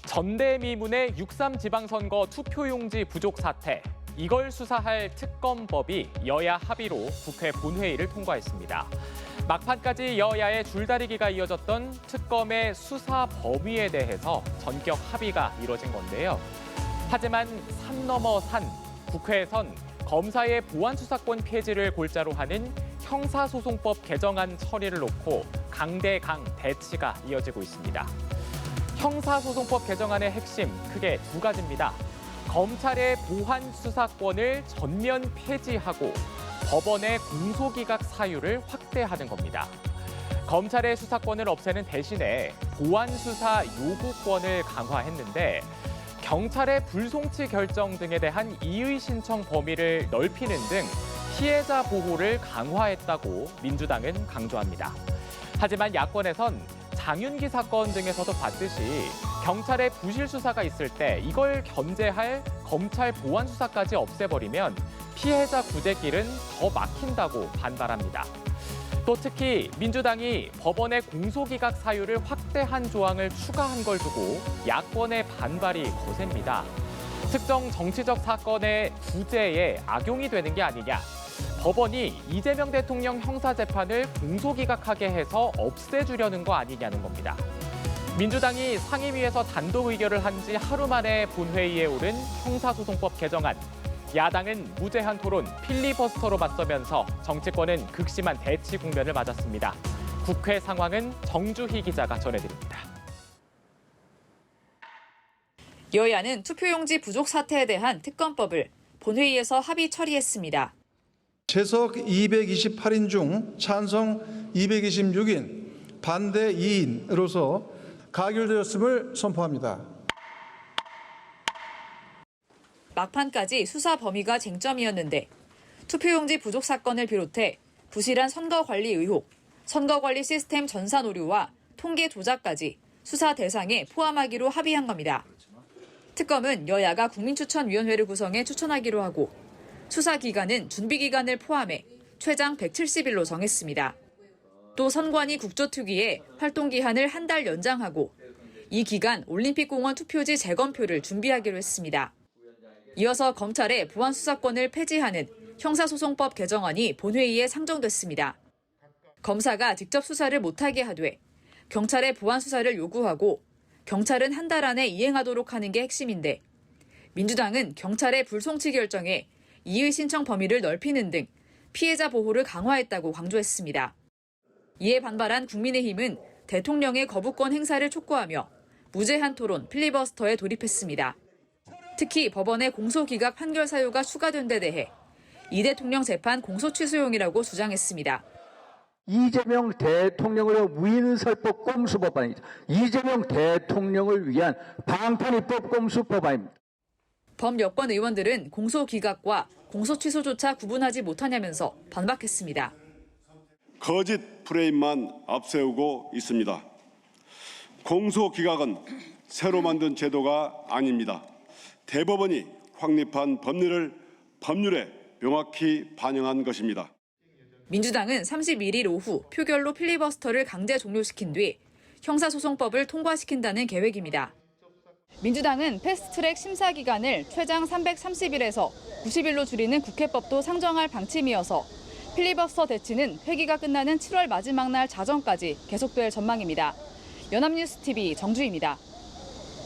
전대미문의 6.3 지방선거 투표용지 부족 사태. 이걸 수사할 특검법이 여야 합의로 국회 본회의를 통과했습니다. 막판까지 여야의 줄다리기가 이어졌던 특검의 수사 범위에 대해서 전격 합의가 이뤄진 건데요. 하지만 산 넘어 산, 국회에선 검사의 보안수사권 폐지를 골자로 하는 형사소송법 개정안 처리를 놓고 강대강 대치가 이어지고 있습니다. 형사소송법 개정안의 핵심 크게 두 가지입니다. 검찰의 보안수사권을 전면 폐지하고 법원의 공소기각 사유를 확대하는 겁니다. 검찰의 수사권을 없애는 대신에 보안수사 요구권을 강화했는데 경찰의 불송치 결정 등에 대한 이의 신청 범위를 넓히는 등 피해자 보호를 강화했다고 민주당은 강조합니다. 하지만 야권에선 장윤기 사건 등에서도 봤듯이 경찰의 부실 수사가 있을 때 이걸 견제할 검찰 보안 수사까지 없애버리면 피해자 구제길은 더 막힌다고 반발합니다. 또 특히 민주당이 법원의 공소기각 사유를 확대한 조항을 추가한 걸 두고 야권의 반발이 거셉니다. 특정 정치적 사건의 구제에 악용이 되는 게 아니냐. 법원이 이재명 대통령 형사재판을 공소기각하게 해서 없애주려는 거 아니냐는 겁니다. 민주당이 상임위에서 단독 의결을 한 지 하루 만에 본회의에 오른 형사소송법 개정안. 야당은 무제한 토론, 필리버스터로 맞서면서 정치권은 극심한 대치 국면을 맞았습니다. 국회 상황은 정주희 기자가 전해드립니다. 여야는 투표용지 부족 사태에 대한 특검법을 본회의에서 합의 처리했습니다. 채석 228인 중 찬성 226인, 반대 2인으로서 가결되었음을 선포합니다. 막판까지 수사 범위가 쟁점이었는데 투표용지 부족 사건을 비롯해 부실한 선거관리 의혹, 선거관리 시스템 전산 오류와 통계 조작까지 수사 대상에 포함하기로 합의한 겁니다. 특검은 여야가 국민추천위원회를 구성해 추천하기로 하고 수사 기간은 준비 기간을 포함해 최장 170일로 정했습니다. 또 선관위 국조특위에 활동 기한을 한 달 연장하고 이 기간 올림픽공원 투표지 재검표를 준비하기로 했습니다. 이어서 검찰의 보안수사권을 폐지하는 형사소송법 개정안이 본회의에 상정됐습니다. 검사가 직접 수사를 못하게 하되 경찰의 보안수사를 요구하고 경찰은 한 달 안에 이행하도록 하는 게 핵심인데 민주당은 경찰의 불송치 결정에 이의 신청 범위를 넓히는 등 피해자 보호를 강화했다고 강조했습니다. 이에 반발한 국민의힘은 대통령의 거부권 행사를 촉구하며 무제한 토론, 필리버스터에 돌입했습니다. 특히 법원의 공소기각 판결 사유가 추가된 데 대해 이 대통령 재판 공소 취소용이라고 주장했습니다. 이재명 대통령으로 무인설법 꼼수법안이죠. 이재명 대통령을 위한 방탄입법 꼼수법안입니다. 범여권 의원들은 공소기각과 공소취소조차 구분하지 못하냐면서 반박했습니다. 거짓 프레임만 앞세우고 있습니다. 공소기각은 새로 만든 제도가 아닙니다. 대법원이 확립한 법률에 명확히 반영한 것입니다. 민주당은 31일 오후 표결로 필리버스터를 강제 종료시킨 뒤 형사소송법을 통과시킨다는 계획입니다. 민주당은 패스트트랙 심사 기간을 최장 330일에서 90일로 줄이는 국회법도 상정할 방침이어서 필리버스터 대치는 회기가 끝나는 7월 마지막 날 자정까지 계속될 전망입니다. 연합뉴스TV 정주희입니다.